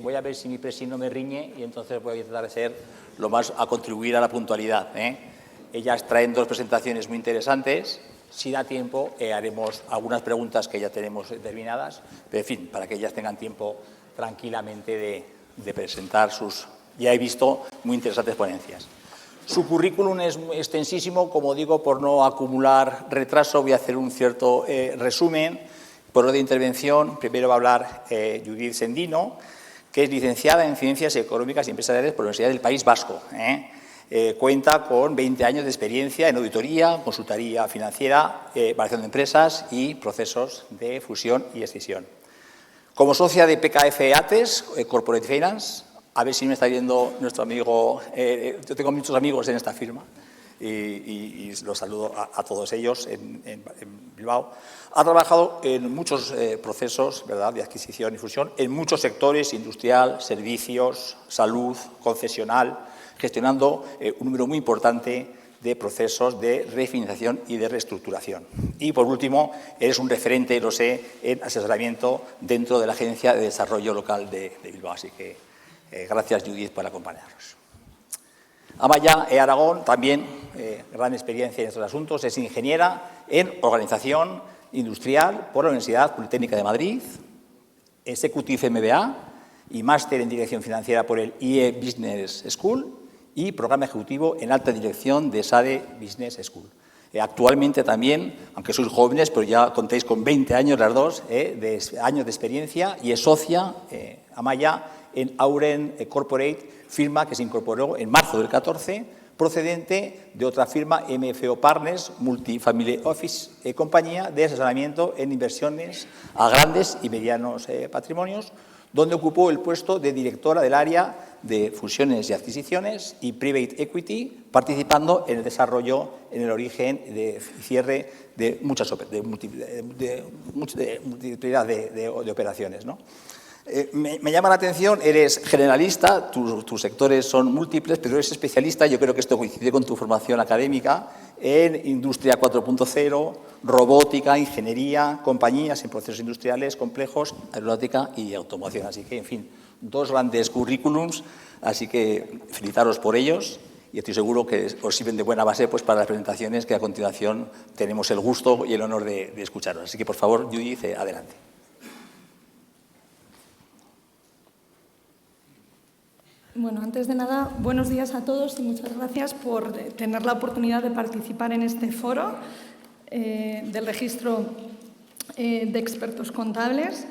voy a ver si mi presi no me riñe y entonces voy a intentar a contribuir a la puntualidad. Ellas traen dos presentaciones muy interesantes. Si da tiempo, haremos algunas preguntas que ya tenemos determinadas, pero en fin, para que ellas tengan tiempo tranquilamente de presentar sus, ya he visto, muy interesantes ponencias. Su currículum es extensísimo, como digo, por no acumular retraso, voy a hacer un cierto resumen. Por orden de intervención, primero va a hablar Judith Sendino, que es licenciada en Ciencias Económicas y Empresariales por la Universidad del País Vasco. Cuenta con 20 años de experiencia en auditoría, consultoría financiera, evaluación de empresas y procesos de fusión y escisión. Como socia de PKF ATES, Corporate Finance, a ver si me está viendo nuestro amigo, yo tengo muchos amigos en esta firma y los saludo a todos ellos en Bilbao. Ha trabajado en muchos procesos, ¿verdad?, de adquisición y fusión, en muchos sectores, industrial, servicios, salud, concesional, gestionando un número muy importante de procesos de refinanciación y de reestructuración. Y, por último, eres un referente, lo sé, en asesoramiento dentro de la Agencia de Desarrollo Local de Bilbao. Así que gracias, Judith, por acompañarnos. Amaya Aragón, también gran experiencia en estos asuntos, es ingeniera en Organización Industrial por la Universidad Politécnica de Madrid, Executive MBA y máster en Dirección Financiera por el IE Business School y programa ejecutivo en alta dirección de SADE Business School. Actualmente también, aunque sois jóvenes, pero ya contéis con 20 años las dos, años de experiencia, y es socia, Amaya, en Auren Corporate, firma que se incorporó en marzo del 14, procedente de otra firma, MFO Partners, Multifamily Office, compañía de asesoramiento en inversiones a grandes y medianos patrimonios, donde ocupó el puesto de directora del área de fusiones y adquisiciones y private equity, participando en el desarrollo, en el origen de cierre de multiplicidad de operaciones, ¿no? Me llama la atención, eres generalista, tus sectores son múltiples, pero eres especialista, yo creo que esto coincide con tu formación académica, en industria 4.0, robótica, ingeniería, compañías en procesos industriales complejos, aeronáutica y automoción. Así que, en fin, dos grandes currículums, así que felicitaros por ellos y estoy seguro que os sirven de buena base pues, para las presentaciones que a continuación tenemos el gusto y el honor de escucharos. Así que, por favor, Judith, adelante. Bueno, antes de nada, buenos días a todos y muchas gracias por tener la oportunidad de participar en este foro del registro de expertos contables.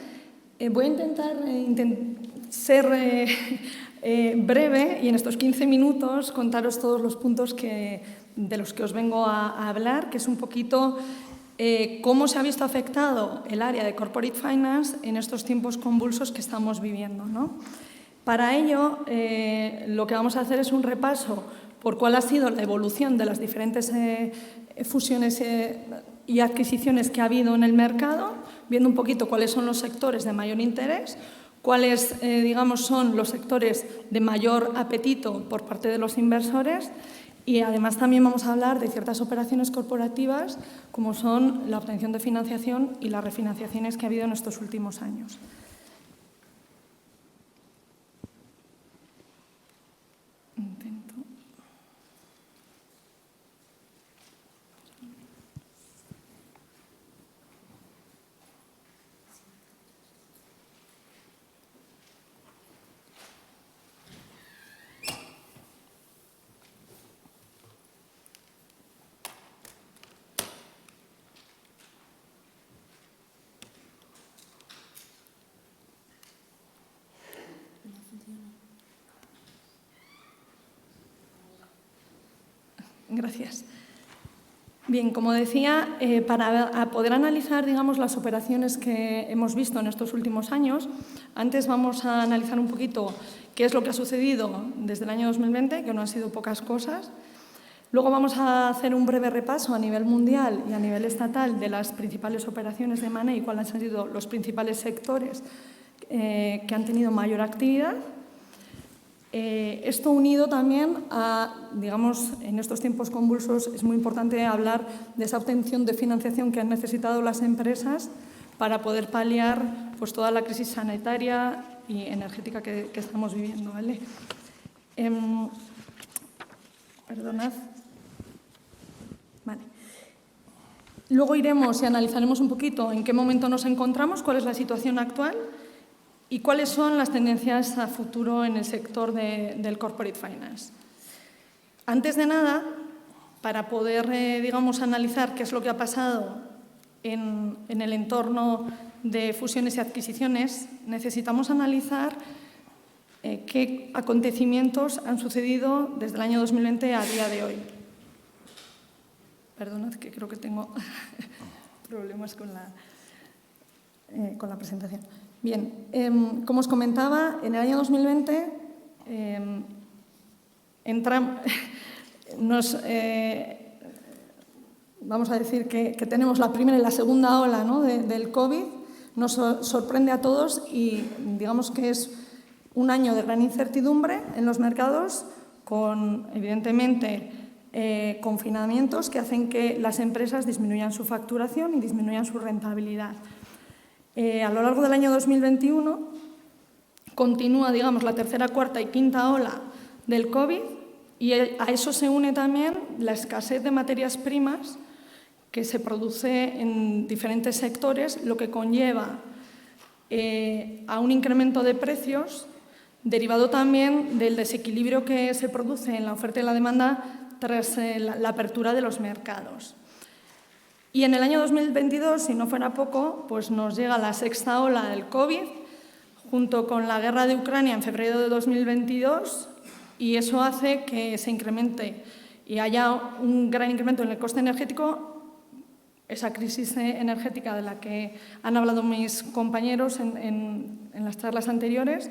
Voy a intentar ser breve y en estos 15 minutos contaros todos los puntos de los que os vengo a hablar, que es un poquito cómo se ha visto afectado el área de Corporate Finance en estos tiempos convulsos que estamos viviendo, ¿no? Para ello, lo que vamos a hacer es un repaso por cuál ha sido la evolución de las diferentes fusiones y adquisiciones que ha habido en el mercado, viendo un poquito cuáles son los sectores de mayor interés, cuáles, digamos, son los sectores de mayor apetito por parte de los inversores y, además, también vamos a hablar de ciertas operaciones corporativas como son la obtención de financiación y las refinanciaciones que ha habido en estos últimos años. Gracias. Bien, como decía, para poder analizar, digamos, las operaciones que hemos visto en estos últimos años, antes vamos a analizar un poquito qué es lo que ha sucedido desde el año 2020, que no han sido pocas cosas. Luego vamos a hacer un breve repaso a nivel mundial y a nivel estatal de las principales operaciones de M&A y cuáles han sido los principales sectores que han tenido mayor actividad. Esto unido también a, digamos, en estos tiempos convulsos es muy importante hablar de esa obtención de financiación que han necesitado las empresas para poder paliar pues, toda la crisis sanitaria y energética que estamos viviendo, ¿vale? Perdonad. Vale. Luego iremos y analizaremos un poquito en qué momento nos encontramos, cuál es la situación actual y cuáles son las tendencias a futuro en el sector del corporate finance. Antes de nada, para poder, digamos, analizar qué es lo que ha pasado en el entorno de fusiones y adquisiciones, necesitamos analizar qué acontecimientos han sucedido desde el año 2020 a día de hoy. Perdonad, que creo que tengo problemas con la presentación. Bien, como os comentaba, en el año 2020 vamos a decir que tenemos la primera y la segunda ola, ¿no?, del COVID. Nos sorprende a todos y digamos que es un año de gran incertidumbre en los mercados con, evidentemente, confinamientos que hacen que las empresas disminuyan su facturación y disminuyan su rentabilidad. A lo largo del año 2021 continúa, digamos, la tercera, cuarta y quinta ola del COVID y a eso se une también la escasez de materias primas que se produce en diferentes sectores, lo que conlleva a un incremento de precios derivado también del desequilibrio que se produce en la oferta y la demanda tras la apertura de los mercados. Y en el año 2022, si no fuera poco, pues nos llega la sexta ola del COVID, junto con la guerra de Ucrania en febrero de 2022, y eso hace que se incremente y haya un gran incremento en el coste energético, esa crisis energética de la que han hablado mis compañeros en las charlas anteriores,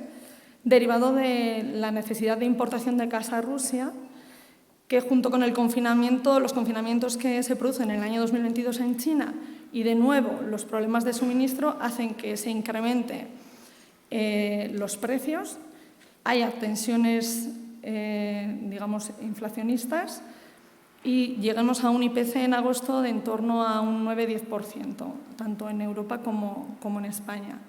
derivado de la necesidad de importación de gas a Rusia, que junto con el confinamiento, los confinamientos que se producen en el año 2022 en China y de nuevo los problemas de suministro hacen que se incremente los precios, haya tensiones, digamos, inflacionistas y lleguemos a un IPC en agosto de en torno a un 9-10%, tanto en Europa como en España.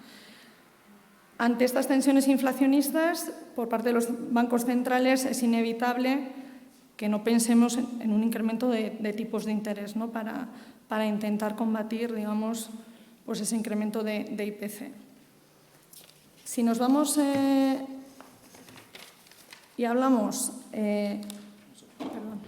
Ante estas tensiones inflacionistas, por parte de los bancos centrales, es inevitable que no pensemos en un incremento de tipos de interés, ¿no?, para intentar combatir, digamos, pues ese incremento de IPC. Si nos vamos y hablamos... perdón.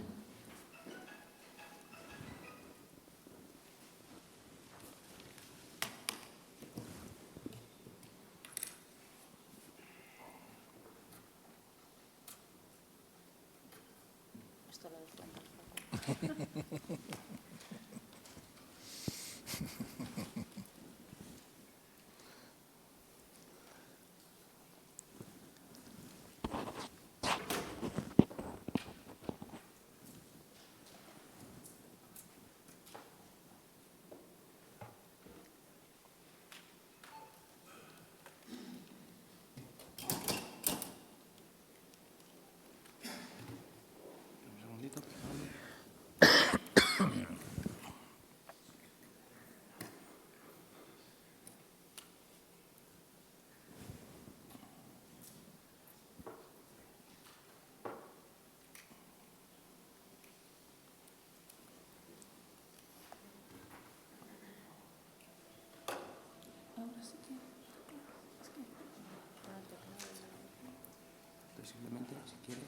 Simplemente, si quiere.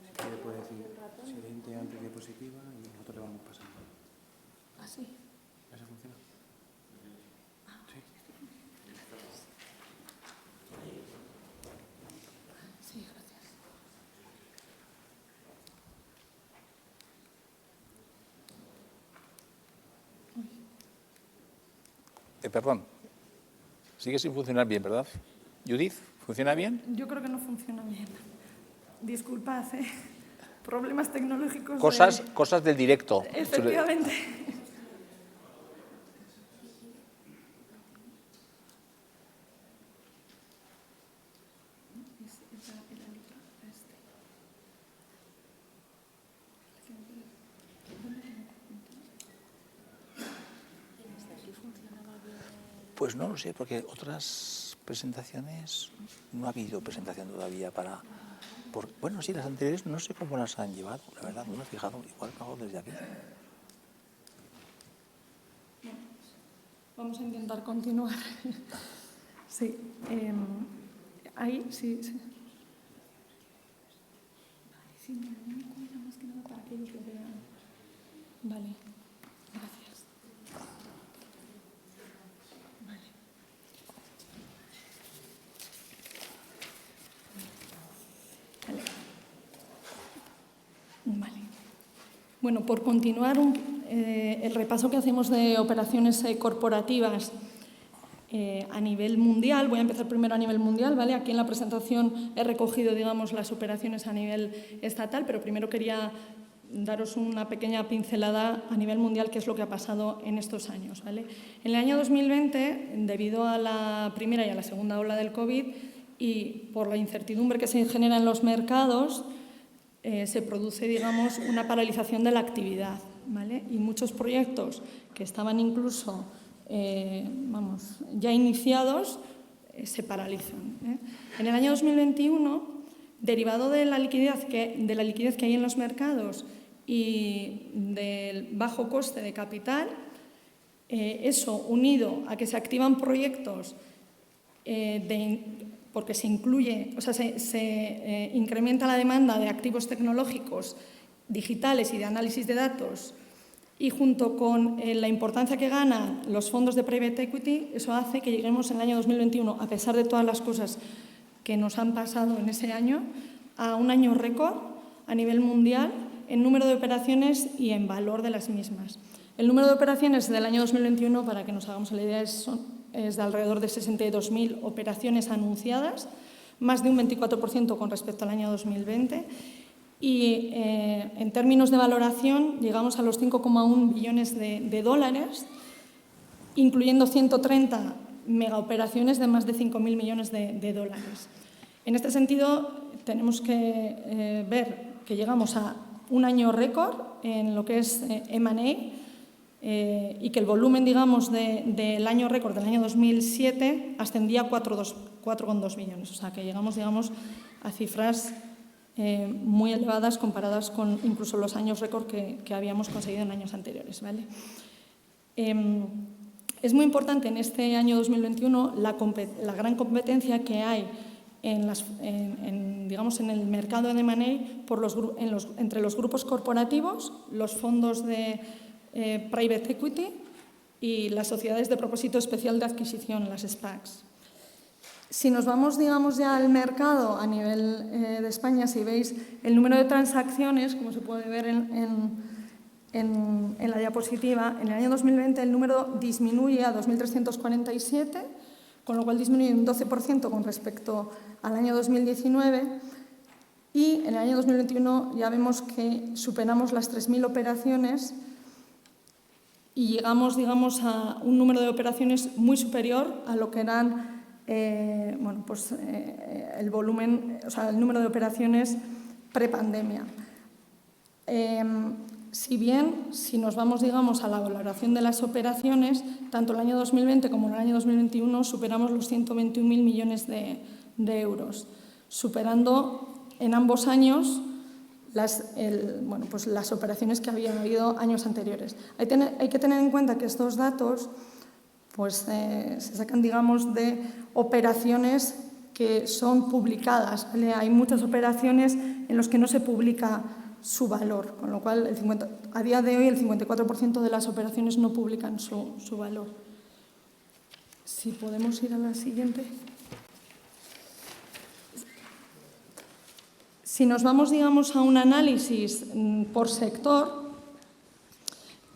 Si quiere puede decir siguiente antes diapositiva y nosotros le vamos pasando. ¿Ah, sí? ¿Eso funciona? Sí. Sí, gracias. Perdón. Sigue sin funcionar bien, ¿verdad? Judith, ¿funciona bien? Yo creo que no funciona bien. Disculpad, problemas tecnológicos. Cosas del directo. Efectivamente. Pues no lo sé, porque otras presentaciones, no ha habido presentación todavía para... bueno, sí, las anteriores no sé cómo las han llevado, la verdad, no me he fijado, igual lo hago desde aquí. Vamos a intentar continuar. Sí, ahí, sí. Vale, sí, me cuenta más que nada para que ellos lo vean. Vale, gracias. Vale. Bueno, por continuar el repaso que hacemos de operaciones corporativas a nivel mundial, voy a empezar primero a nivel mundial, ¿vale? Aquí en la presentación he recogido, digamos, las operaciones a nivel estatal, pero primero quería daros una pequeña pincelada a nivel mundial, qué es lo que ha pasado en estos años, ¿vale? En el año 2020, debido a la primera y a la segunda ola del COVID y por la incertidumbre que se genera en los mercados, se produce, digamos, una paralización de la actividad, ¿vale? Y muchos proyectos que estaban incluso ya iniciados se paralizan, ¿eh? En el año 2021, derivado de la liquidez que hay en los mercados y del bajo coste de capital, eso unido a que se activan proyectos porque se incrementa la demanda de activos tecnológicos digitales y de análisis de datos, y junto con la importancia que ganan los fondos de private equity, eso hace que lleguemos en el año 2021, a pesar de todas las cosas que nos han pasado en ese año, a un año récord a nivel mundial en número de operaciones y en valor de las mismas. El número de operaciones del año 2021, para que nos hagamos la idea, es de alrededor de 62.000 operaciones anunciadas, más de un 24% con respecto al año 2020. Y en términos de valoración llegamos a los 5,1 billones de dólares, incluyendo 130 megaoperaciones de más de 5.000 millones de dólares. En este sentido, tenemos que ver que llegamos a un año récord en lo que es M&A y que el volumen, digamos, del año récord del año 2007 ascendía a 4,2 billones. O sea, que llegamos, digamos, a cifras muy elevadas comparadas con incluso los años récord que habíamos conseguido en años anteriores, ¿vale? Es muy importante en este año 2021 la gran competencia que hay digamos, en el mercado de M&A entre los grupos corporativos, los fondos de private equity y las sociedades de propósito especial de adquisición, las SPACs. Si nos vamos, digamos, ya al mercado a nivel de España, si veis el número de transacciones, como se puede ver en la diapositiva, en el año 2020 el número disminuye a 2.347, con lo cual disminuye un 12% con respecto al año 2019, y en el año 2021 ya vemos que superamos las 3.000 operaciones y llegamos, digamos, a un número de operaciones muy superior a lo que eran el volumen, o sea, el número de operaciones prepandemia. Si nos vamos, digamos, a la valoración de las operaciones, tanto el año 2020 como el año 2021 superamos los 121.000 millones de euros, superando en ambos años las operaciones que habían habido años anteriores. Hay que tener en cuenta que estos datos se sacan, digamos, de operaciones que son publicadas, ¿vale? Hay muchas operaciones en las que no se publica su valor, con lo cual a día de hoy el 54% de las operaciones no publican su valor. Si podemos ir a la siguiente. Si nos vamos, digamos, a un análisis por sector,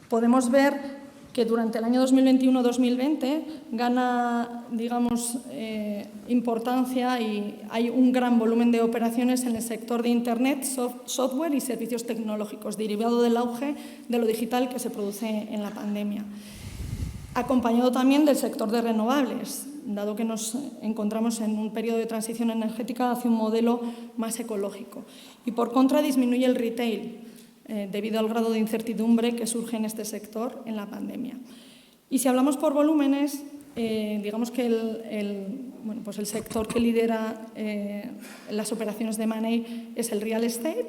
podemos ver que durante el año 2021-2020 gana, digamos, importancia y hay un gran volumen de operaciones en el sector de Internet, software y servicios tecnológicos, derivado del auge de lo digital que se produce en la pandemia. Acompañado también del sector de renovables, dado que nos encontramos en un periodo de transición energética hacia un modelo más ecológico. Y por contra disminuye el retail, debido al grado de incertidumbre que surge en este sector en la pandemia. Y si hablamos por volúmenes, digamos que bueno, pues el sector que lidera las operaciones de M&A es el real estate,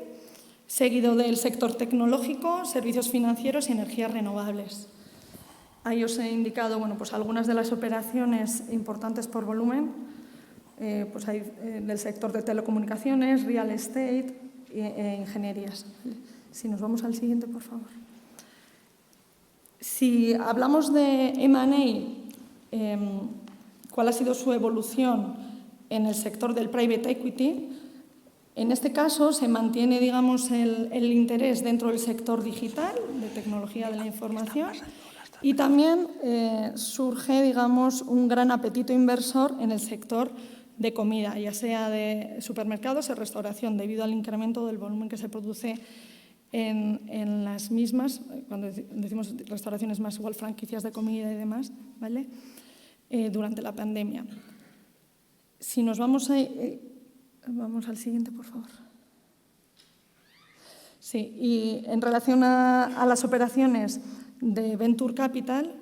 seguido del sector tecnológico, servicios financieros y energías renovables. Ahí os he indicado bueno, pues algunas de las operaciones importantes por volumen, pues hay del sector de telecomunicaciones, real estate e ingenierías. Si nos vamos al siguiente, por favor. Si hablamos de M&A, ¿cuál ha sido su evolución en el sector del private equity? En este caso se mantiene, digamos, el interés dentro del sector digital, de tecnología de la información, y también surge, digamos, un gran apetito inversor en el sector de comida, ya sea de supermercados o restauración, debido al incremento del volumen que se produce en las mismas, cuando decimos restauraciones más igual franquicias de comida y demás, ¿vale? Durante la pandemia. Si nos vamos vamos al siguiente, por favor. Sí, y en relación a las operaciones de Venture Capital,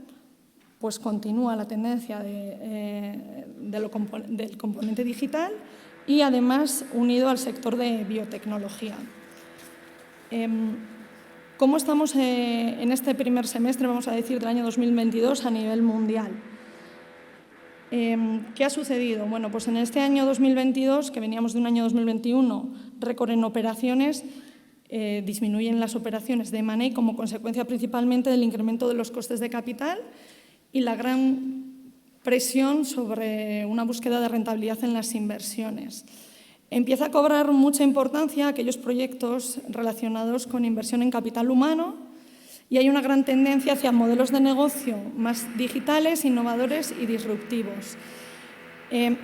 pues continúa la tendencia del componente digital y además unido al sector de biotecnología. ¿Cómo estamos en este primer semestre, vamos a decir, del año 2022 a nivel mundial? ¿Qué ha sucedido? Bueno, pues en este año 2022, que veníamos de un año 2021, récord en operaciones, disminuyen las operaciones de M&A como consecuencia principalmente del incremento de los costes de capital y la gran presión sobre una búsqueda de rentabilidad en las inversiones. Empieza a cobrar mucha importancia aquellos proyectos relacionados con inversión en capital humano y hay una gran tendencia hacia modelos de negocio más digitales, innovadores y disruptivos.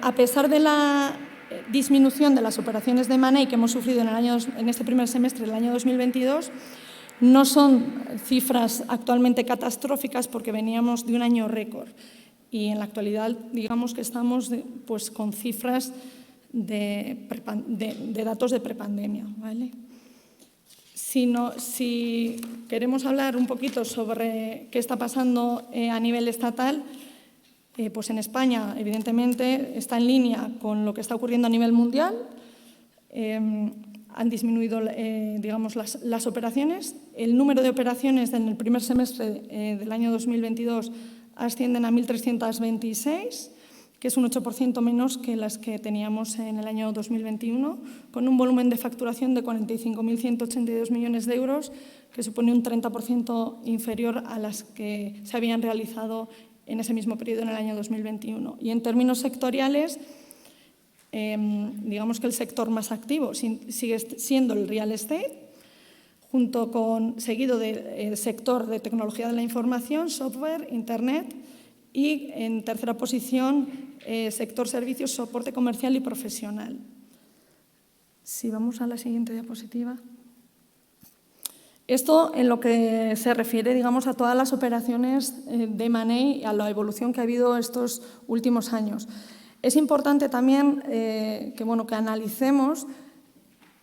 A pesar de la disminución de las operaciones de M&A que hemos sufrido en este primer semestre del año 2022, no son cifras actualmente catastróficas porque veníamos de un año récord y en la actualidad digamos que estamos pues, con cifras de datos de prepandemia, ¿vale? Si queremos hablar un poquito sobre qué está pasando a nivel estatal, pues en España, evidentemente, está en línea con lo que está ocurriendo a nivel mundial. Han disminuido, digamos, las operaciones. El número de operaciones en el primer semestre del año 2022 ascienden a 1.326, que es un 8% menos que las que teníamos en el año 2021, con un volumen de facturación de 45.182 millones de euros, que supone un 30% inferior a las que se habían realizado en ese mismo periodo en el año 2021. Y en términos sectoriales, digamos que el sector más activo sigue siendo el real estate, seguido del sector de tecnología de la información, software, internet y en tercera posición sector servicios, soporte comercial y profesional. Si vamos a la siguiente diapositiva. Esto en lo que se refiere, digamos, a todas las operaciones de M&A y a la evolución que ha habido estos últimos años. Es importante también que analicemos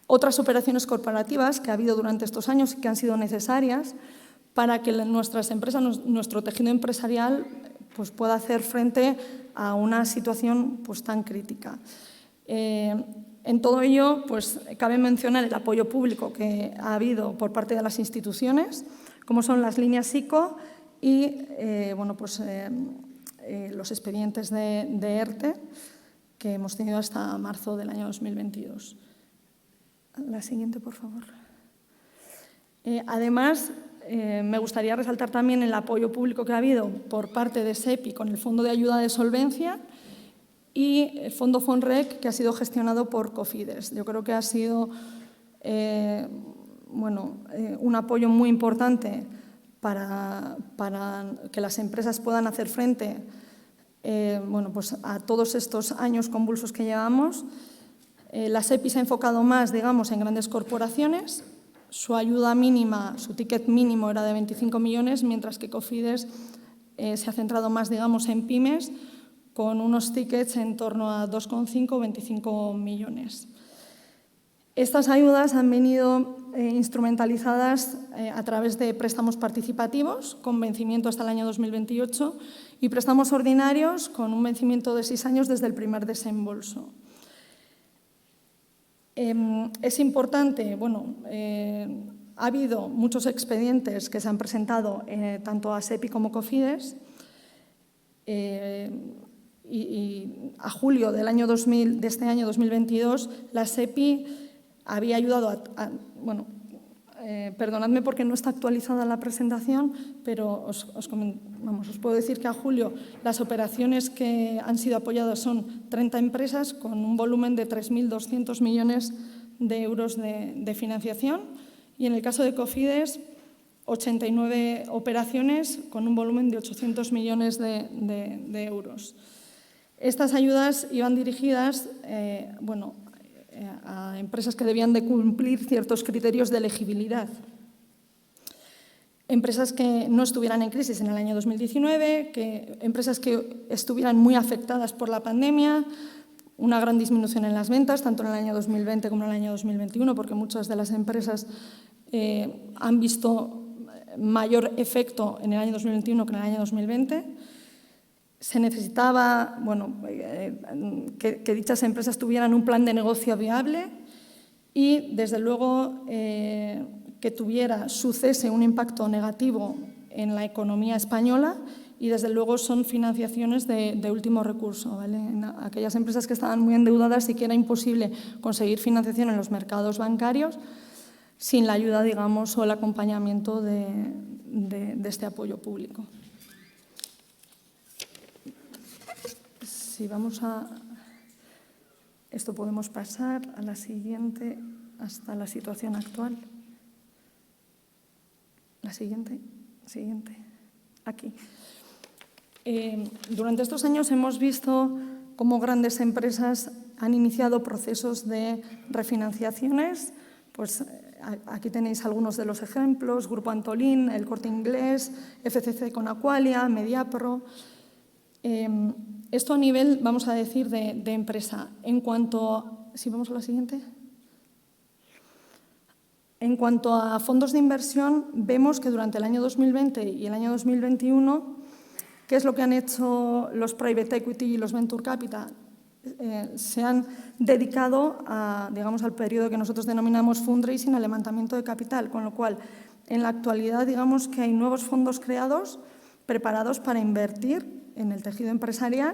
otras operaciones corporativas que ha habido durante estos años y que han sido necesarias para que nuestras empresas, nuestro tejido empresarial, pues pueda hacer frente a una situación pues, tan crítica. En todo ello, pues, cabe mencionar el apoyo público que ha habido por parte de las instituciones, como son las líneas ICO y los expedientes de ERTE que hemos tenido hasta marzo del año 2022. La siguiente, por favor. Además, me gustaría resaltar también el apoyo público que ha habido por parte de SEPI con el Fondo de Ayuda de Solvencia y el Fondo FONREC, que ha sido gestionado por Cofides. Yo creo que ha sido un apoyo muy importante para que las empresas puedan hacer frente a todos estos años convulsos que llevamos. La SEPI se ha enfocado más, digamos, en grandes corporaciones. Su ayuda mínima, su ticket mínimo era de 25 millones, mientras que Cofides se ha centrado más, digamos, en pymes, con unos tickets en torno a 2,5 o 25 millones. Estas ayudas han venido instrumentalizadas a través de préstamos participativos con vencimiento hasta el año 2028 y préstamos ordinarios con un vencimiento de 6 años desde el primer desembolso. Es importante, ha habido muchos expedientes que se han presentado tanto a SEPI como Cofides y a julio de este año 2022 la SEPI había ayudado perdonadme porque no está actualizada la presentación, pero os puedo decir que a julio las operaciones que han sido apoyadas son 30 empresas con un volumen de 3.200 millones de euros de financiación y en el caso de Cofides 89 operaciones con un volumen de 800 millones de euros. Estas ayudas iban dirigidas a empresas que debían de cumplir ciertos criterios de elegibilidad. Empresas que no estuvieran en crisis en el año 2019, empresas que estuvieran muy afectadas por la pandemia, una gran disminución en las ventas, tanto en el año 2020 como en el año 2021, porque muchas de las empresas han visto mayor efecto en el año 2021 que en el año 2020. Se necesitaba que dichas empresas tuvieran un plan de negocio viable y, desde luego, que tuviera su cese un impacto negativo en la economía española y, desde luego, son financiaciones de último recurso, ¿vale? En aquellas empresas que estaban muy endeudadas y que era imposible conseguir financiación en los mercados bancarios sin la ayuda, digamos, o el acompañamiento de este apoyo público. Si vamos a esto, podemos pasar a la siguiente, hasta la situación actual. La siguiente, aquí. Durante estos años hemos visto cómo grandes empresas han iniciado procesos de refinanciaciones. Pues aquí tenéis algunos de los ejemplos: Grupo Antolín, El Corte Inglés, FCC con Aqualia, Mediapro. Esto a nivel, vamos a decir, de empresa. En cuanto, si vamos a la siguiente. En cuanto a fondos de inversión, vemos que durante el año 2020 y el año 2021, ¿qué es lo que han hecho los private equity y los venture capital? Se han dedicado al periodo que nosotros denominamos fundraising, al levantamiento de capital, con lo cual, en la actualidad, digamos que hay nuevos fondos creados preparados para invertir en el tejido empresarial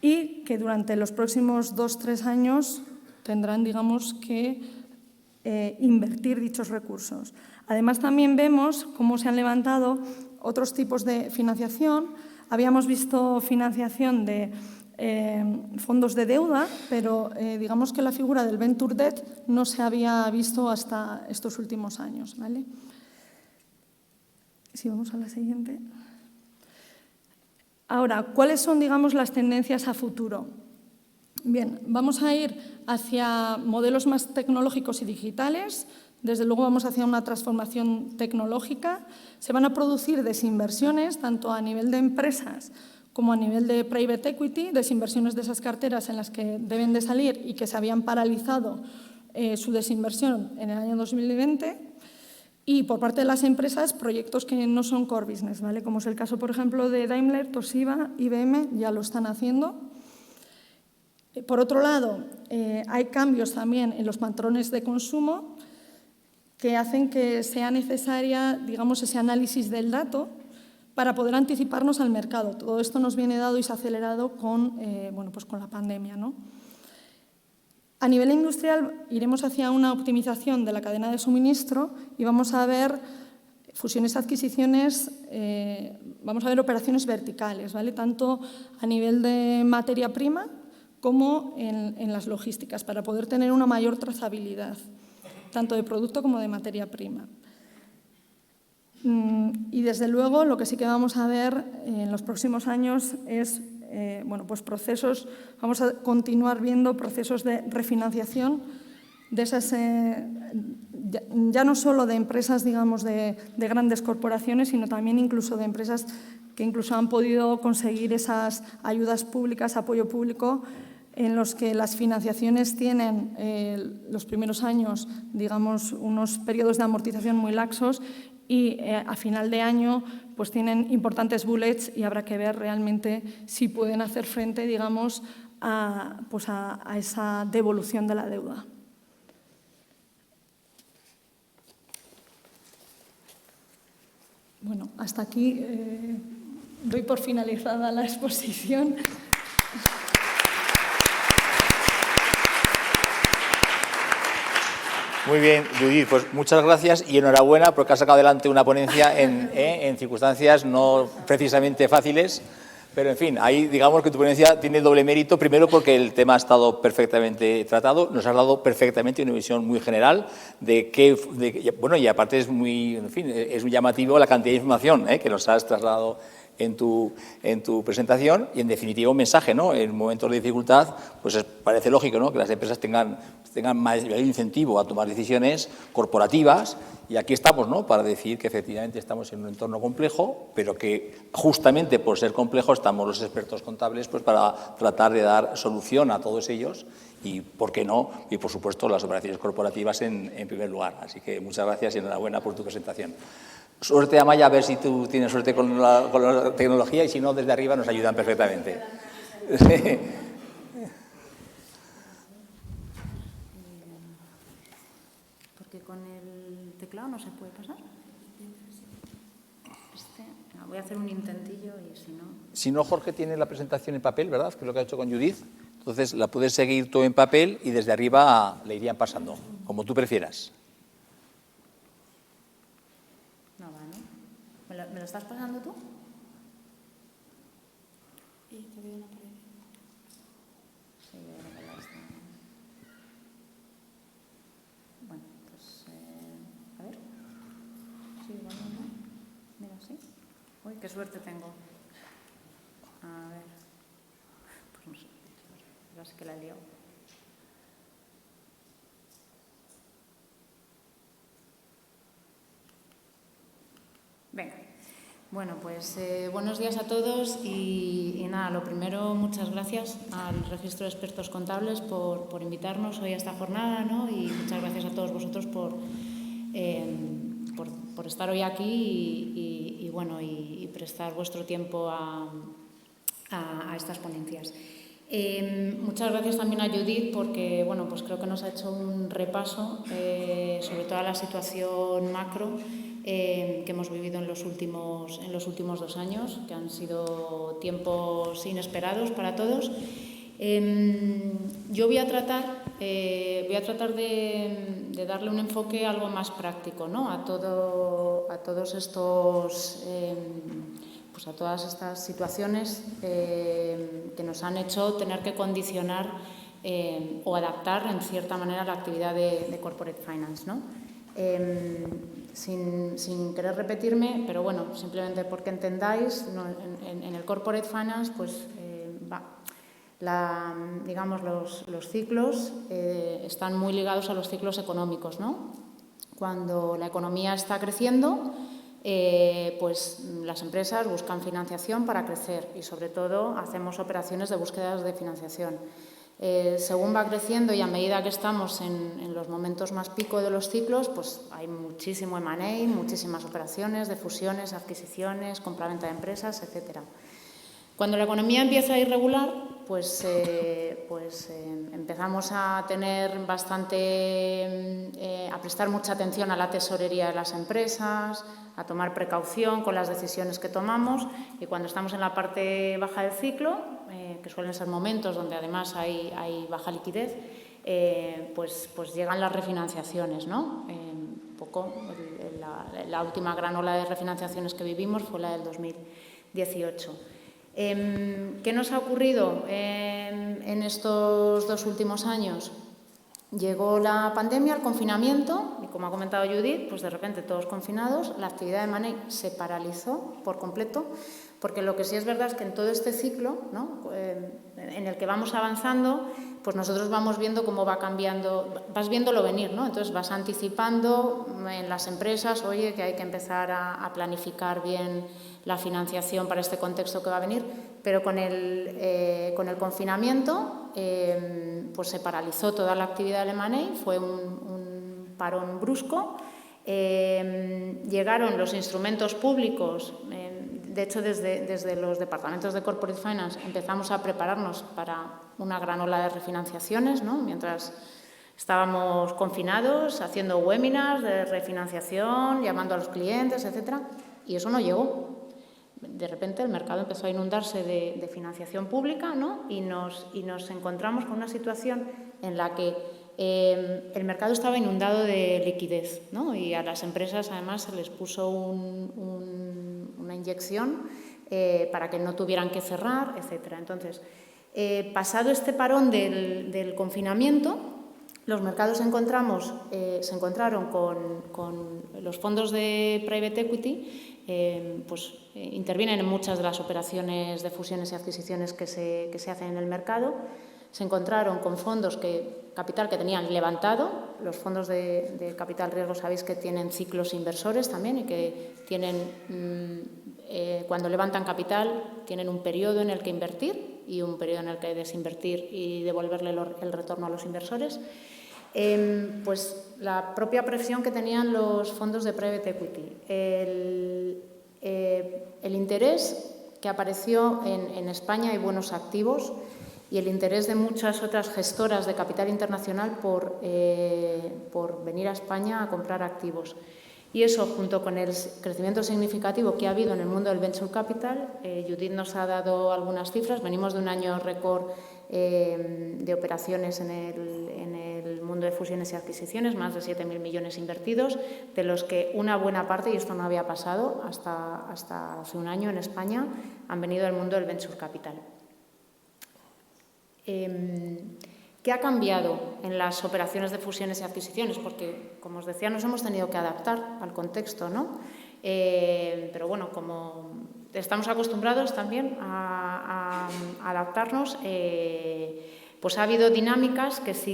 y que durante los próximos 2-3 años tendrán, digamos, que invertir dichos recursos. Además, también vemos cómo se han levantado otros tipos de financiación. Habíamos visto financiación de fondos de deuda, pero digamos que la figura del venture debt no se había visto hasta estos últimos años, ¿vale? Si vamos a la siguiente. Ahora, ¿cuáles son, digamos, las tendencias a futuro? Bien, vamos a ir hacia modelos más tecnológicos y digitales. Desde luego vamos hacia una transformación tecnológica. Se van a producir desinversiones, tanto a nivel de empresas como a nivel de private equity, desinversiones de esas carteras en las que deben de salir y que se habían paralizado su desinversión en el año 2020. Y por parte de las empresas, proyectos que no son core business, ¿vale? Como es el caso, por ejemplo, de Daimler, Toshiba, IBM, ya lo están haciendo. Por otro lado, hay cambios también en los patrones de consumo que hacen que sea necesaria, digamos, ese análisis del dato para poder anticiparnos al mercado. Todo esto nos viene dado y se ha acelerado con la pandemia, ¿no? A nivel industrial, iremos hacia una optimización de la cadena de suministro y vamos a ver fusiones, adquisiciones, vamos a ver operaciones verticales, ¿vale? Tanto a nivel de materia prima como en las logísticas, para poder tener una mayor trazabilidad, tanto de producto como de materia prima. Y, desde luego, lo que sí que vamos a ver en los próximos años es procesos, vamos a continuar viendo procesos de refinanciación de esas, ya no solo de empresas, digamos, de grandes corporaciones, sino también incluso de empresas que incluso han podido conseguir esas ayudas públicas, apoyo público, en los que las financiaciones tienen los primeros años, digamos, unos periodos de amortización muy laxos y a final de año pues tienen importantes bullets y habrá que ver realmente si pueden hacer frente, digamos, a esa devolución de la deuda. Bueno, hasta aquí doy por finalizada la exposición. Muy bien, Judith, pues muchas gracias y enhorabuena porque has sacado adelante una ponencia en circunstancias no precisamente fáciles, pero en fin, ahí digamos que tu ponencia tiene doble mérito, primero porque el tema ha estado perfectamente tratado, nos has dado perfectamente una visión muy general bueno, y aparte es muy, en fin, es muy llamativo la cantidad de información que nos has trasladado en tu presentación y, en definitiva, un mensaje, ¿no? En momentos de dificultad, pues parece lógico, ¿no?, que las empresas tengan mayor incentivo a tomar decisiones corporativas y aquí estamos, ¿no?, para decir que efectivamente estamos en un entorno complejo, pero que justamente por ser complejo estamos los expertos contables pues para tratar de dar solución a todos ellos y, ¿por qué no?, y por supuesto las operaciones corporativas en primer lugar. Así que muchas gracias y enhorabuena por tu presentación. Suerte, Amaya, a ver si tú tienes suerte con la tecnología y si no, desde arriba nos ayudan perfectamente. Porque con el teclado no se puede pasar. Voy a hacer un intentillo y si no... Si no, Jorge tiene la presentación en papel, ¿verdad?, que es lo que ha hecho con Judith. Entonces la puedes seguir tú en papel y desde arriba le irían pasando, como tú prefieras. No va, ¿no? ¿Me lo estás pasando tú? Y todavía no aparece. Sí, yo creo que ya está. Bueno, pues a ver. Sí, igual no. Mira, sí. Uy, qué suerte tengo. A ver. Pues no sé. Ahora sí que la he liado. Venga. Bueno, pues buenos días a todos y nada, lo primero, muchas gracias al Registro de Expertos Contables por invitarnos hoy a esta jornada, ¿no? Y muchas gracias a todos vosotros por estar hoy aquí y prestar vuestro tiempo a estas ponencias. Muchas gracias también a Judith porque, bueno, pues creo que nos ha hecho un repaso sobre toda la situación macro que hemos vivido en los últimos 2 años, que han sido tiempos inesperados para todos. Yo voy a tratar de darle un enfoque algo más práctico, ¿no?, a todos estos pues a todas estas situaciones que nos han hecho tener que condicionar o adaptar en cierta manera la actividad de Corporate Finance, ¿no? Sin querer repetirme, pero bueno, simplemente porque entendáis, ¿no?, en el Corporate Finance, pues digamos, los ciclos están muy ligados a los ciclos económicos, ¿no? Cuando la economía está creciendo, pues las empresas buscan financiación para crecer y, sobre todo, hacemos operaciones de búsquedas de financiación. Según va creciendo y a medida que estamos en los momentos más pico de los ciclos, pues hay muchísimo M&A, muchísimas operaciones de fusiones, adquisiciones, compraventa de empresas, etcétera. Cuando la economía empieza a ir regular, pues empezamos a tener a prestar mucha atención a la tesorería de las empresas, a tomar precaución con las decisiones que tomamos, y cuando estamos en la parte baja del ciclo, que suelen ser momentos donde además hay baja liquidez, pues llegan las refinanciaciones, ¿no? La última gran ola de refinanciaciones que vivimos fue la del 2018. ¿Qué nos ha ocurrido en estos 2 últimos años? Llegó la pandemia, el confinamiento, y como ha comentado Judith, pues de repente todos confinados, la actividad de M&A se paralizó por completo, porque lo que sí es verdad es que en todo este ciclo, ¿no?, en el que vamos avanzando, pues nosotros vamos viendo cómo va cambiando, vas viéndolo venir, ¿no? Entonces vas anticipando en las empresas, oye, que hay que empezar a planificar bien la financiación para este contexto que va a venir, pero con el confinamiento pues se paralizó toda la actividad del M&A, fue un parón brusco. Llegaron los instrumentos públicos, de hecho desde los departamentos de Corporate Finance empezamos a prepararnos para una gran ola de refinanciaciones, ¿no? Mientras estábamos confinados, haciendo webinars de refinanciación, llamando a los clientes, etcétera, y eso no llegó. De repente el mercado empezó a inundarse de financiación pública, ¿no? y nos encontramos con una situación en la que el mercado estaba inundado de liquidez, ¿no? Y a las empresas además se les puso una inyección para que no tuvieran que cerrar, etcétera. Entonces, pasado este parón del confinamiento, los mercados se encontraron con los fondos de private equity, intervienen en muchas de las operaciones de fusiones y adquisiciones que se hacen en el mercado. Se encontraron con fondos capital que tenían levantado. Los fondos de capital riesgo sabéis que tienen ciclos inversores también y que tienen, cuando levantan capital, tienen un periodo en el que invertir y un periodo en el que desinvertir y devolverle el retorno a los inversores. Pues la propia presión que tenían los fondos de private equity, el interés que apareció en España, hay buenos activos, y el interés de muchas otras gestoras de capital internacional por venir a España a comprar activos. Y eso, junto con el crecimiento significativo que ha habido en el mundo del venture capital, Judith nos ha dado algunas cifras. Venimos de un año récord de operaciones en el mundo de fusiones y adquisiciones, más de 7.000 millones invertidos, de los que una buena parte, y esto no había pasado hasta hace un año en España, han venido del mundo del venture capital. ¿Qué ha cambiado en las operaciones de fusiones y adquisiciones? Porque, como os decía, nos hemos tenido que adaptar al contexto, ¿no? Pero bueno, como estamos acostumbrados también a adaptarnos, pues ha habido dinámicas que se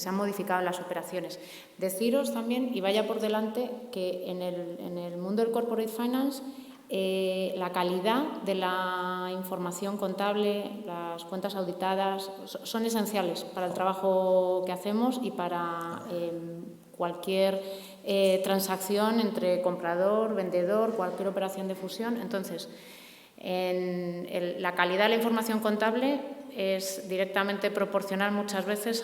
han modificado en las operaciones. Deciros también, y vaya por delante, que en el mundo del corporate finance la calidad de la información contable, las cuentas auditadas, son esenciales para el trabajo que hacemos y para cualquier transacción entre comprador, vendedor, cualquier operación de fusión. Entonces, la calidad de la información contable es directamente proporcional muchas veces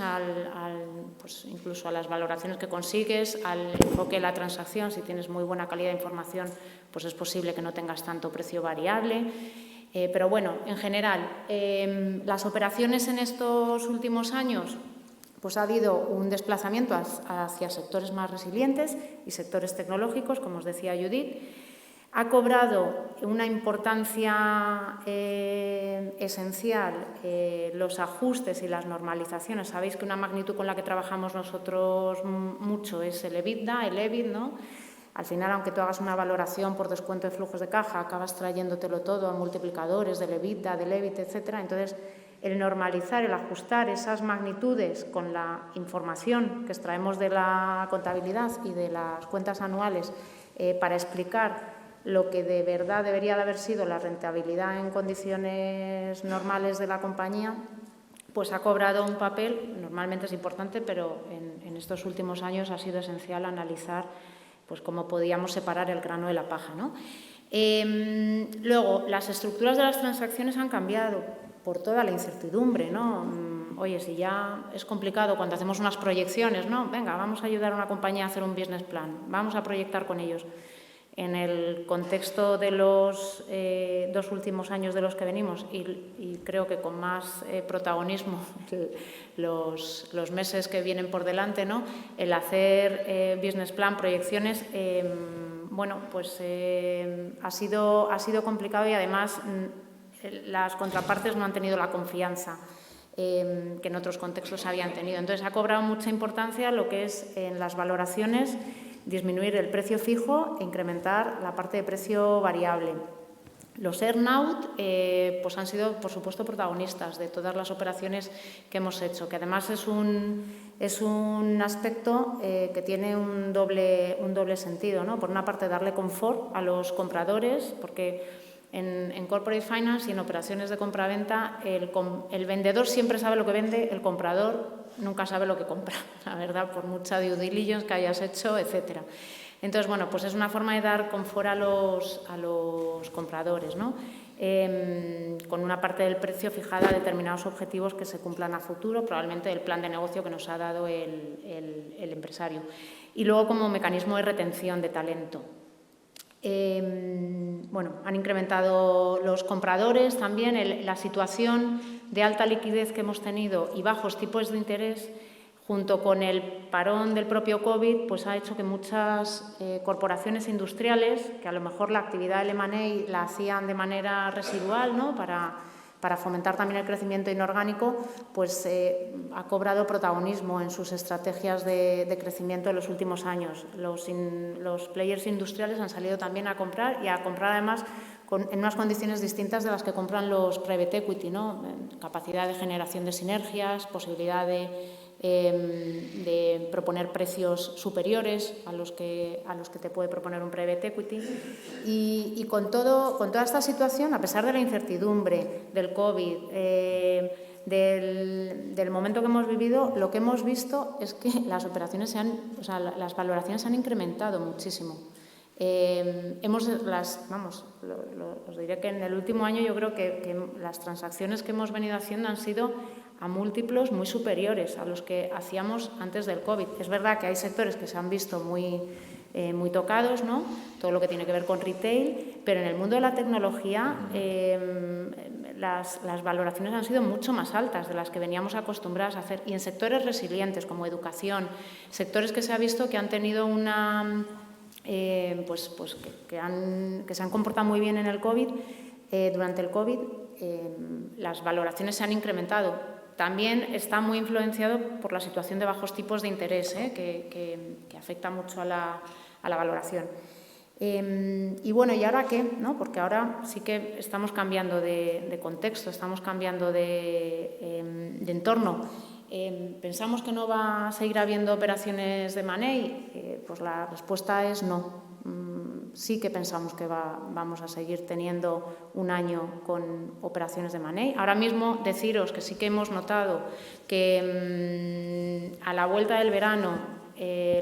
pues incluso a las valoraciones que consigues, al enfoque de la transacción. Si tienes muy buena calidad de información, pues es posible que no tengas tanto precio variable. Pero bueno, en general, las operaciones en estos últimos años, pues ha habido un desplazamiento hacia sectores más resilientes y sectores tecnológicos, como os decía Judith. Ha cobrado una importancia esencial los ajustes y las normalizaciones. Sabéis que una magnitud con la que trabajamos nosotros mucho es el EBITDA, el EBIT, ¿no? Al final, aunque tú hagas una valoración por descuento de flujos de caja, acabas trayéndotelo todo a multiplicadores del EBITDA, del EBIT, etcétera. Entonces, el normalizar, el ajustar esas magnitudes con la información que extraemos de la contabilidad y de las cuentas anuales para explicar lo que de verdad debería de haber sido la rentabilidad en condiciones normales de la compañía, pues ha cobrado un papel, normalmente es importante, pero en estos últimos años ha sido esencial analizar pues cómo podíamos separar el grano de la paja, ¿no? Luego, las estructuras de las transacciones han cambiado por toda la incertidumbre, ¿no? Oye, si ya es complicado cuando hacemos unas proyecciones, ¿no? Venga, vamos a ayudar a una compañía a hacer un business plan, vamos a proyectar con ellos. En el contexto de los 2 últimos años de los que venimos y creo que con más protagonismo los meses que vienen por delante, ¿no? El hacer business plan, proyecciones, bueno, pues ha sido complicado y además las contrapartes no han tenido la confianza que en otros contextos habían tenido. Entonces ha cobrado mucha importancia lo que es en las valoraciones disminuir el precio fijo e incrementar la parte de precio variable. Los earn-out pues han sido, por supuesto, protagonistas de todas las operaciones que hemos hecho, que además es un aspecto que tiene un doble sentido, ¿no? Por una parte, darle confort a los compradores, porque En corporate finance y en operaciones de compraventa, el vendedor siempre sabe lo que vende, el comprador nunca sabe lo que compra, la verdad, por mucha due diligence que hayas hecho, etcétera. Entonces, bueno, pues es una forma de dar confort a los compradores, ¿no? Con una parte del precio fijada a determinados objetivos que se cumplan a futuro, probablemente el plan de negocio que nos ha dado el empresario. Y luego como mecanismo de retención de talento. Bueno, han incrementado los compradores también, la situación de alta liquidez que hemos tenido y bajos tipos de interés, junto con el parón del propio COVID, pues ha hecho que muchas corporaciones industriales, que a lo mejor la actividad del M&A la hacían de manera residual, ¿no?, para fomentar también el crecimiento inorgánico, pues ha cobrado protagonismo en sus estrategias de crecimiento en los últimos años. Los players industriales han salido también a comprar y a comprar además en unas condiciones distintas de las que compran los private equity, ¿no? Capacidad de generación de sinergias, posibilidad de proponer precios superiores a los que te puede proponer un private equity. Y con toda esta situación, a pesar de la incertidumbre, del COVID, del momento que hemos vivido, lo que hemos visto es que las valoraciones se han incrementado muchísimo. Os diré que en el último año yo creo que las transacciones que hemos venido haciendo han sido a múltiplos muy superiores a los que hacíamos antes del COVID. Es verdad que hay sectores que se han visto muy tocados, ¿no?, todo lo que tiene que ver con retail, pero en el mundo de la tecnología las valoraciones han sido mucho más altas de las que veníamos acostumbrados a hacer. Y en sectores resilientes como educación, sectores que se ha visto que han tenido una... que se han comportado muy bien en el COVID, durante el COVID, las valoraciones se han incrementado. También está muy influenciado por la situación de bajos tipos de interés, que afecta mucho a la valoración. Y bueno, ¿y ahora qué?, ¿no? Porque ahora sí que estamos cambiando de contexto, estamos cambiando de entorno. ¿Pensamos que no va a seguir habiendo operaciones de M&A? Pues la respuesta es no. Sí que pensamos que vamos a seguir teniendo un año con operaciones de M&A. Ahora mismo deciros que sí que hemos notado que a la vuelta del verano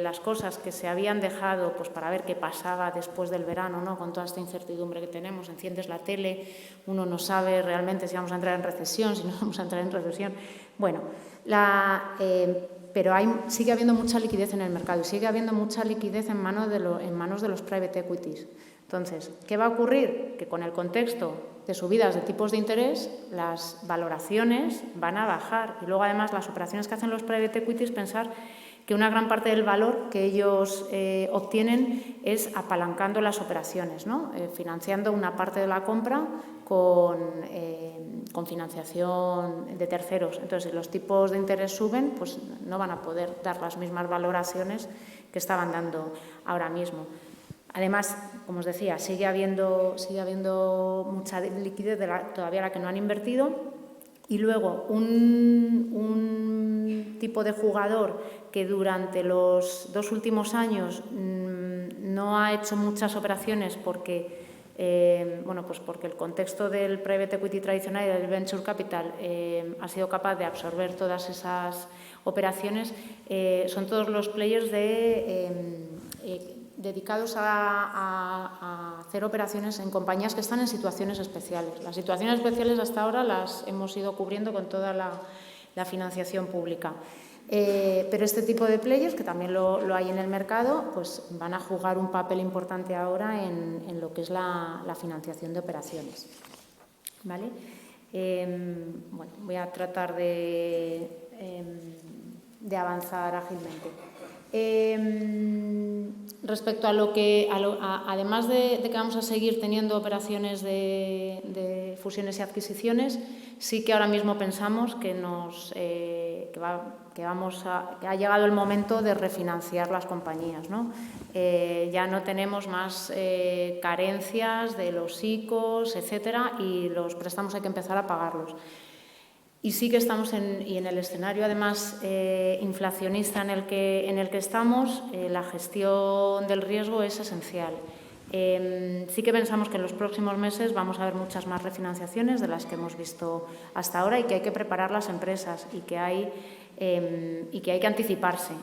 las cosas que se habían dejado pues para ver qué pasaba después del verano, ¿no?, con toda esta incertidumbre que tenemos, enciendes la tele, uno no sabe realmente si vamos a entrar en recesión, si no vamos a entrar en recesión. Bueno, pero sigue habiendo mucha liquidez en el mercado y sigue habiendo mucha liquidez en manos de los private equities. Entonces, ¿qué va a ocurrir? Que con el contexto de subidas de tipos de interés, las valoraciones van a bajar. Y luego, además, las operaciones que hacen los private equities, pensar que una gran parte del valor que ellos obtienen es apalancando las operaciones, ¿no?, financiando una parte de la compra con financiación de terceros. Entonces, si los tipos de interés suben, pues no van a poder dar las mismas valoraciones que estaban dando ahora mismo. Además, como os decía, sigue habiendo mucha liquidez todavía la que no han invertido. Y luego, un tipo de jugador que durante los 2 últimos años no ha hecho muchas operaciones porque el contexto del private equity tradicional y del venture capital ha sido capaz de absorber todas esas operaciones, son todos los players dedicados a hacer operaciones en compañías que están en situaciones especiales. Las situaciones especiales hasta ahora las hemos ido cubriendo con toda la financiación pública. Pero este tipo de players, que también lo hay en el mercado, pues van a jugar un papel importante ahora en lo que es la financiación de operaciones. ¿Vale? Bueno, voy a tratar de avanzar ágilmente. Respecto a además de que vamos a seguir teniendo operaciones de fusiones y adquisiciones, sí que ahora mismo pensamos que ha llegado el momento de refinanciar las compañías, ¿no? Ya no tenemos más carencias de los ICOs, etcétera, y los préstamos hay que empezar a pagarlos. Y sí que estamos en el escenario, además, inflacionista en el que estamos, la gestión del riesgo es esencial. Sí que pensamos que en los próximos meses vamos a ver muchas más refinanciaciones de las que hemos visto hasta ahora y que hay que preparar las empresas y que hay que anticiparse.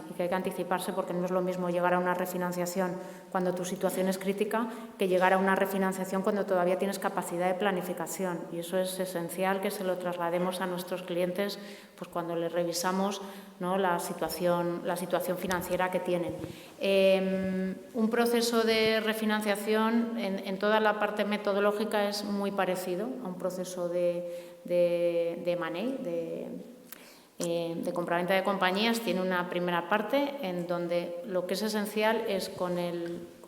Porque no es lo mismo llegar a una refinanciación cuando tu situación es crítica que llegar a una refinanciación cuando todavía tienes capacidad de planificación. Y eso es esencial que se lo traslademos a nuestros clientes pues cuando les revisamos, ¿no?, la situación financiera que tienen. Un proceso de refinanciación en toda la parte metodológica es muy parecido a un proceso de M&A, de compraventa de compañías. Tiene una primera parte en donde lo que es esencial es con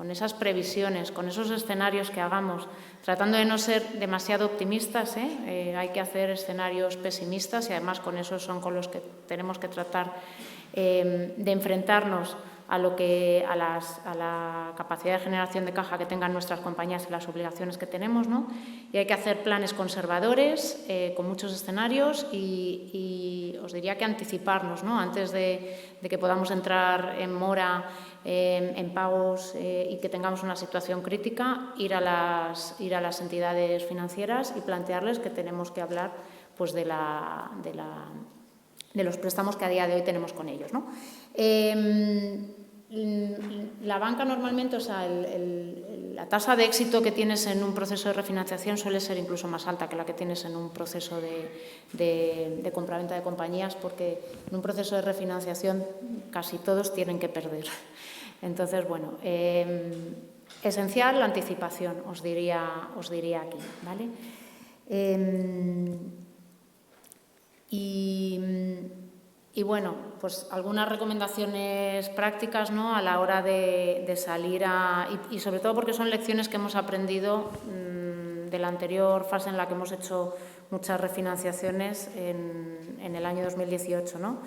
esas previsiones, con esos escenarios que hagamos, tratando de no ser demasiado optimistas, hay que hacer escenarios pesimistas y además con esos son con los que tenemos que tratar de enfrentarnos a la capacidad de generación de caja que tengan nuestras compañías y las obligaciones que tenemos, ¿no? Y hay que hacer planes conservadores con muchos escenarios y os diría que anticiparnos, ¿no? Antes de que podamos entrar en mora, en pagos y que tengamos una situación crítica, ir a las entidades financieras y plantearles que tenemos que hablar pues, de los préstamos que a día de hoy tenemos con ellos, ¿no? La banca normalmente, o sea, la tasa de éxito que tienes en un proceso de refinanciación suele ser incluso más alta que la que tienes en un proceso de compraventa de compañías, porque en un proceso de refinanciación casi todos tienen que perder. Entonces, bueno, esencial la anticipación, os diría aquí, ¿vale? Y bueno, pues algunas recomendaciones prácticas, ¿no?, a la hora de salir y sobre todo porque son lecciones que hemos aprendido de la anterior fase en la que hemos hecho muchas refinanciaciones en el año 2018, ¿no?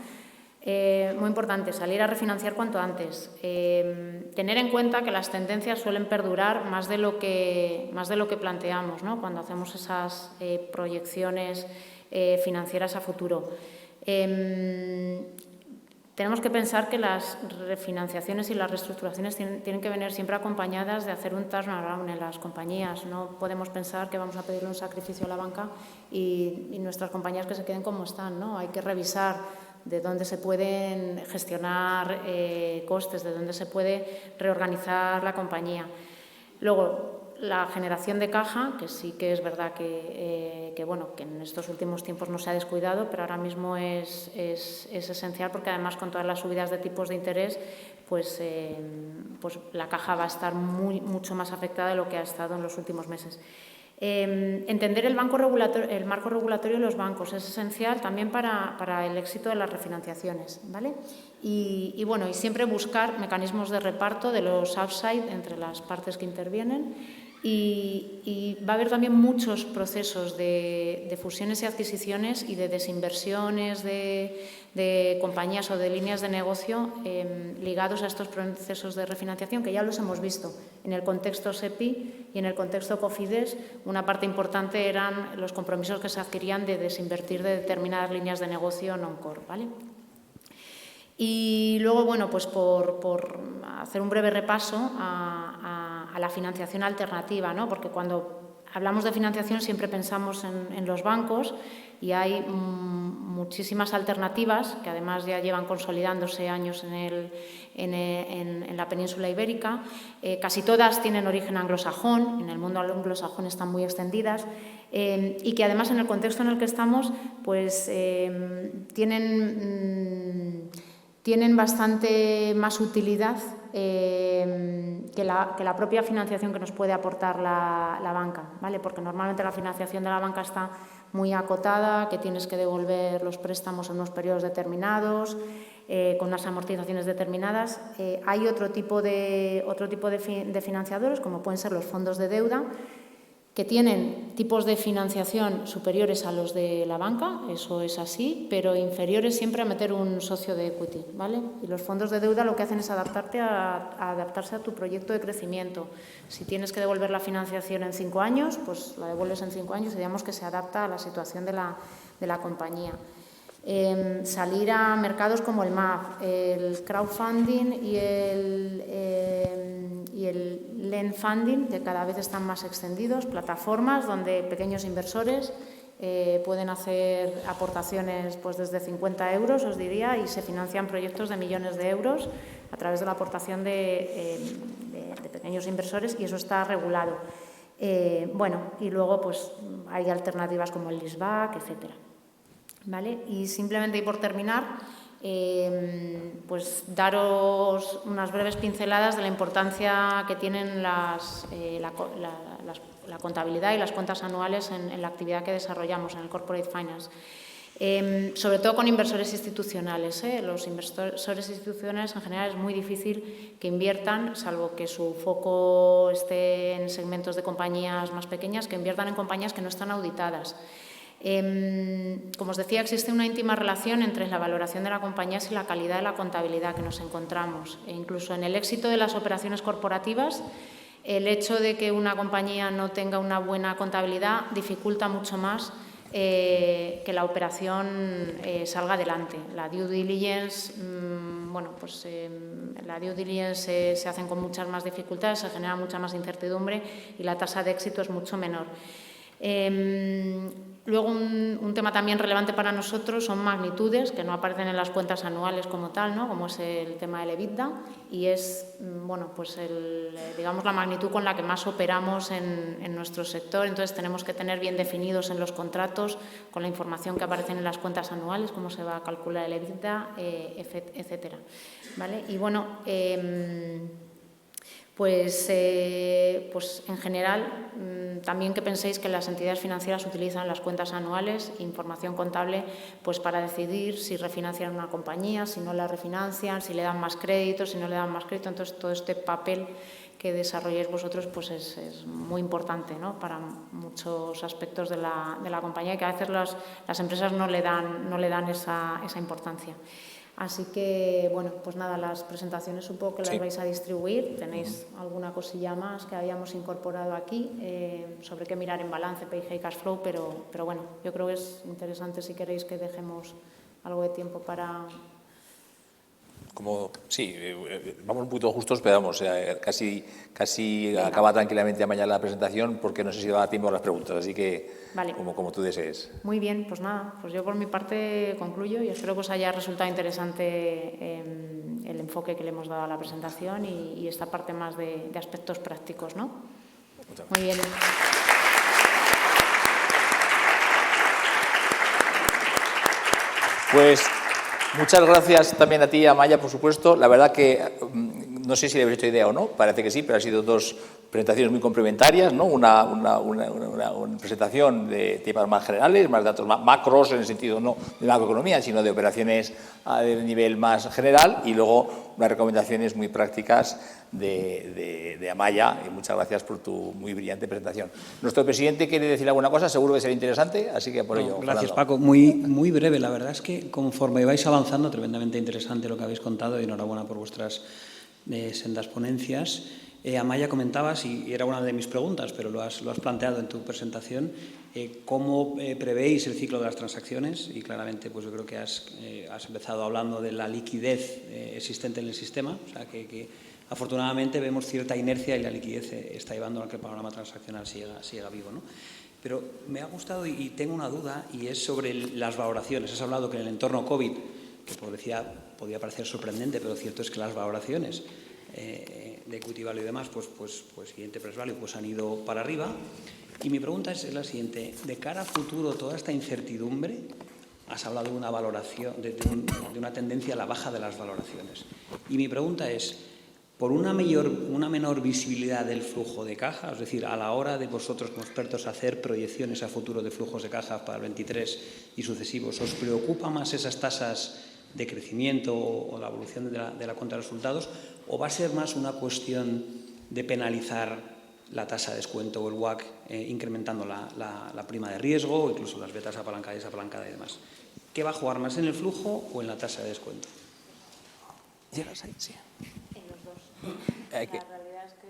Muy importante, salir a refinanciar cuanto antes. Tener en cuenta que las tendencias suelen perdurar más de lo que planteamos, ¿no?, cuando hacemos esas proyecciones financieras a futuro. Tenemos que pensar que las refinanciaciones y las reestructuraciones tienen que venir siempre acompañadas de hacer un turnaround en las compañías. No podemos pensar que vamos a pedirle un sacrificio a la banca y nuestras compañías que se queden como están, ¿no? Hay que revisar de dónde se pueden gestionar costes, de dónde se puede reorganizar la compañía. Luego, la generación de caja, que sí que es verdad que en estos últimos tiempos no se ha descuidado, pero ahora mismo es esencial porque además con todas las subidas de tipos de interés, pues la caja va a estar mucho más afectada de lo que ha estado en los últimos meses. Entender el marco regulatorio de los bancos es esencial también para el éxito de las refinanciaciones, ¿vale? Y siempre buscar mecanismos de reparto de los upside entre las partes que intervienen. Y va a haber también muchos procesos de fusiones y adquisiciones y de desinversiones de compañías o de líneas de negocio ligados a estos procesos de refinanciación, que ya los hemos visto en el contexto SEPI y en el contexto COFIDES. Una parte importante eran los compromisos que se adquirían de desinvertir de determinadas líneas de negocio non-core, ¿vale? Y luego, pues por hacer un breve repaso a la financiación alternativa, ¿no? Porque cuando hablamos de financiación siempre pensamos en los bancos y hay muchísimas alternativas que además ya llevan consolidándose años en la península ibérica. Casi todas tienen origen anglosajón, en el mundo anglosajón están muy extendidas y que además en el contexto en el que estamos pues tienen bastante más utilidad que la propia financiación que nos puede aportar la banca, ¿vale? Porque normalmente la financiación de la banca está muy acotada, que tienes que devolver los préstamos en unos periodos determinados, con unas amortizaciones determinadas. Hay otro tipo de financiadores, como pueden ser los fondos de deuda, que tienen tipos de financiación superiores a los de la banca, eso es así, pero inferiores siempre a meter un socio de equity, ¿vale? Y los fondos de deuda lo que hacen es adaptarse a tu proyecto de crecimiento. Si tienes que devolver la financiación en 5 años, pues la devuelves en 5 años y digamos que se adapta a la situación de la compañía. Salir a mercados como el MAF, el crowdfunding y y el lend funding, que cada vez están más extendidos, plataformas donde pequeños inversores pueden hacer aportaciones pues desde 50 euros, os diría, y se financian proyectos de millones de euros a través de la aportación de pequeños inversores, y eso está regulado. Bueno, y luego pues hay alternativas como el leaseback, etcétera. ¿Vale? Y simplemente, y por terminar, pues daros unas breves pinceladas de la importancia que tienen la contabilidad y las cuentas anuales en la actividad que desarrollamos en el Corporate Finance. Sobre todo con inversores institucionales. Los inversores institucionales en general es muy difícil que inviertan, salvo que su foco esté en segmentos de compañías más pequeñas, que inviertan en compañías que no están auditadas. Como os decía, existe una íntima relación entre la valoración de la compañía y la calidad de la contabilidad que nos encontramos. E incluso en el éxito de las operaciones corporativas, el hecho de que una compañía no tenga una buena contabilidad dificulta mucho más que la operación salga adelante. La due diligence, la due diligence se hacen con muchas más dificultades, se genera mucha más incertidumbre y la tasa de éxito es mucho menor. Luego, un tema también relevante para nosotros son magnitudes que no aparecen en las cuentas anuales como tal, ¿no? Como es el tema del EBITDA, y es digamos la magnitud con la que más operamos en nuestro sector. Entonces tenemos que tener bien definidos en los contratos, con la información que aparece en las cuentas anuales, cómo se va a calcular el EBITDA, etcétera. ¿Vale? Y bueno, pues en general, también que penséis que las entidades financieras utilizan las cuentas anuales, información contable, pues para decidir si refinancian una compañía, si no la refinancian, si le dan más crédito, si no le dan más crédito. Entonces, todo este papel que desarrolléis vosotros pues es muy importante, ¿no? Para muchos aspectos de la compañía, y que a veces las empresas no le dan esa importancia. Así que, bueno, pues nada, las presentaciones supongo que las vais a distribuir. Tenéis alguna cosilla más que habíamos incorporado aquí sobre qué mirar en balance, PIG y cash flow, pero bueno, yo creo que es interesante si queréis que dejemos algo de tiempo para... Sí, vamos un poquito justos, pero vamos, casi acaba tranquilamente mañana la presentación, porque no sé si va a tiempo a las preguntas, así que vale. como tú desees. Muy bien, pues nada, pues yo por mi parte concluyo y espero que os haya resultado interesante el enfoque que le hemos dado a la presentación y esta parte más de aspectos prácticos, ¿no? Muy bien. Pues muchas gracias también a ti, Amaya, por supuesto. La verdad que no sé si le habéis hecho idea o no, parece que sí, pero han sido dos presentaciones muy complementarias, ¿no? Una presentación de temas más generales, más datos macros, en el sentido no de macroeconomía, sino de operaciones de nivel más general, y luego unas recomendaciones muy prácticas de Amaya, y muchas gracias por tu muy brillante presentación. Nuestro presidente quiere decir alguna cosa, seguro que será interesante, así que por ello. Gracias, Paco. Muy breve. La verdad es que conforme vais avanzando, tremendamente interesante lo que habéis contado, y enhorabuena por vuestras sendas ponencias. Amaya, comentabas, y era una de mis preguntas, pero lo has planteado en tu presentación, cómo prevéis el ciclo de las transacciones, y claramente pues yo creo que has empezado hablando de la liquidez existente en el sistema, o sea que afortunadamente vemos cierta inercia y la liquidez está llevando a que el panorama transaccional siga vivo, ¿no? Pero me ha gustado y tengo una duda, y es sobre las valoraciones. Has hablado que en el entorno COVID, que podía parecer sorprendente, pero cierto es que las valoraciones de equity value y demás, y enterprise value, pues han ido para arriba. Y mi pregunta es la siguiente: de cara a futuro, toda esta incertidumbre, has hablado de una valoración, de una tendencia a la baja de las valoraciones. Y mi pregunta es, por una menor visibilidad del flujo de caja, es decir, a la hora de vosotros como expertos hacer proyecciones a futuro de flujos de caja para el 23 y sucesivos, ¿os preocupa más esas tasas de crecimiento o la evolución de la cuenta de resultados, o va a ser más una cuestión de penalizar la tasa de descuento o el WACC incrementando la prima de riesgo o incluso las betas apalancadas y desapalancadas y demás? ¿Qué va a jugar más, en el flujo o en la tasa de descuento? ¿Llegas ahí? Sí. En los dos. La realidad es que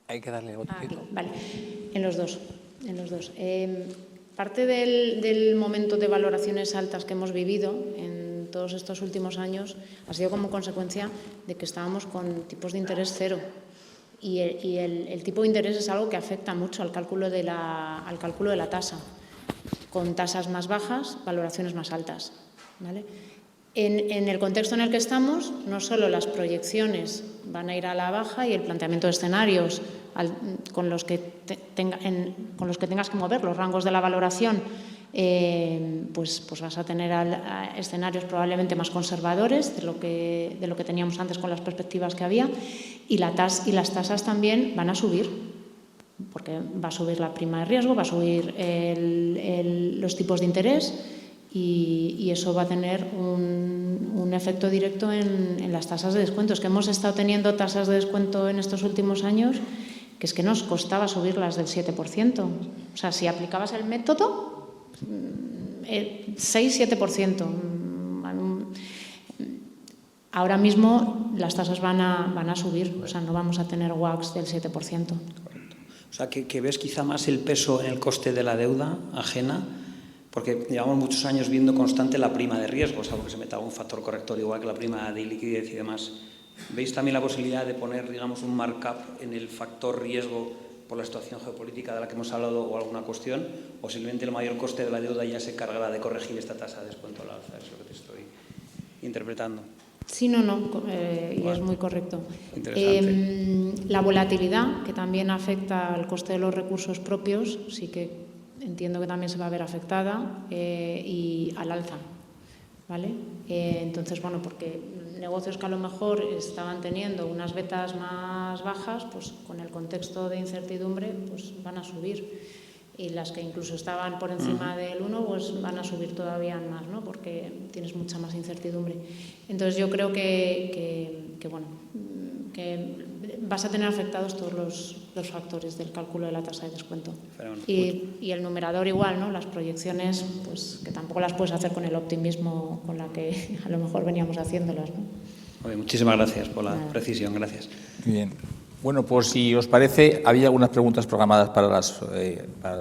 hay que darle otro poquito. Vale, en los dos. Parte del momento de valoraciones altas que hemos vivido en todos estos últimos años ha sido como consecuencia de que estábamos con tipos de interés cero Y el tipo de interés es algo que afecta mucho al cálculo de la tasa. Con tasas más bajas, valoraciones más altas, ¿vale? En el contexto en el que estamos, no solo las proyecciones van a ir a la baja y el planteamiento de escenarios con los que tengas que mover los rangos de la valoración, pues vas a tener escenarios probablemente más conservadores de lo que teníamos antes con las perspectivas que había, y las tasas también van a subir, porque va a subir la prima de riesgo, va a subir los tipos de interés, y eso va a tener un efecto directo en las tasas de descuento. Es que hemos estado teniendo tasas de descuento en estos últimos años que es que nos costaba subirlas del 7%. O sea, si aplicabas el método, 6-7%. Ahora mismo las tasas van a subir, o sea, no vamos a tener WACC del 7%. Correcto. O sea, que ves quizá más el peso en el coste de la deuda ajena, porque llevamos muchos años viendo constante la prima de riesgo, salvo que se meta un factor corrector igual que la prima de liquidez y demás. ¿Veis también la posibilidad de poner, digamos, un markup en el factor riesgo por la situación geopolítica de la que hemos hablado o alguna cuestión? ¿O simplemente el mayor coste de la deuda ya se cargará de corregir esta tasa de descuento al alza? Es lo que te estoy interpretando. Sí, no, y bueno, es muy correcto. Interesante. La volatilidad, que también afecta al coste de los recursos propios, sí que entiendo que también se va a ver afectada, y al alza, ¿vale? Entonces, bueno, porque negocios que a lo mejor estaban teniendo unas betas más bajas, pues con el contexto de incertidumbre, pues van a subir. Y las que incluso estaban por encima del 1, pues van a subir todavía más, ¿no? Porque tienes mucha más incertidumbre. Entonces yo creo que vas a tener afectados todos los factores del cálculo de la tasa de descuento. Y el numerador igual, ¿no? Las proyecciones, pues que tampoco las puedes hacer con el optimismo con la que a lo mejor veníamos haciéndolas, ¿no? Oye, muchísimas gracias por la precisión. Gracias. Bien. Bueno, pues si os parece, había algunas preguntas programadas para las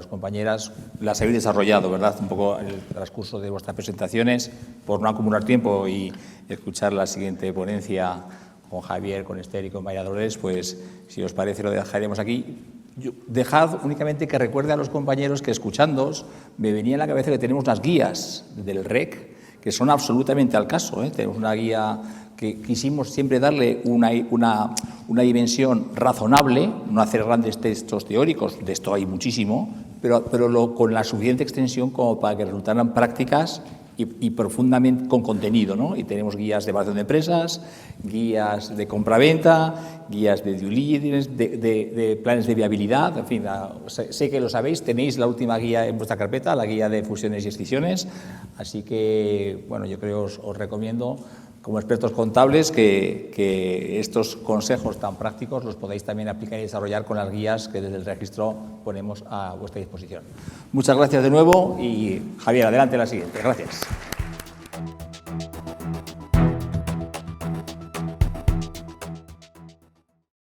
compañeras. Las habéis desarrollado, ¿verdad? Un poco en el transcurso de vuestras presentaciones, por no acumular tiempo y escuchar la siguiente ponencia con Javier, con Esther y con María Dolores, pues si os parece lo dejaremos aquí. Dejad únicamente que recuerde a los compañeros que escuchándoos me venía en la cabeza que tenemos unas guías del REC que son absolutamente al caso, ¿eh? Tenemos una guía que quisimos siempre darle una dimensión razonable, no hacer grandes textos teóricos, de esto hay muchísimo, pero con la suficiente extensión como para que resultaran prácticas y profundamente con contenido, ¿no? Y tenemos guías de evaluación de empresas, guías de compraventa, guías de due diligence, de planes de viabilidad, en fin, sé que lo sabéis, tenéis la última guía en vuestra carpeta, la guía de fusiones y escisiones, así que, bueno, yo creo os recomiendo como expertos contables que estos consejos tan prácticos los podáis también aplicar y desarrollar con las guías que desde el registro ponemos a vuestra disposición. Muchas gracias de nuevo y Javier, adelante la siguiente. Gracias.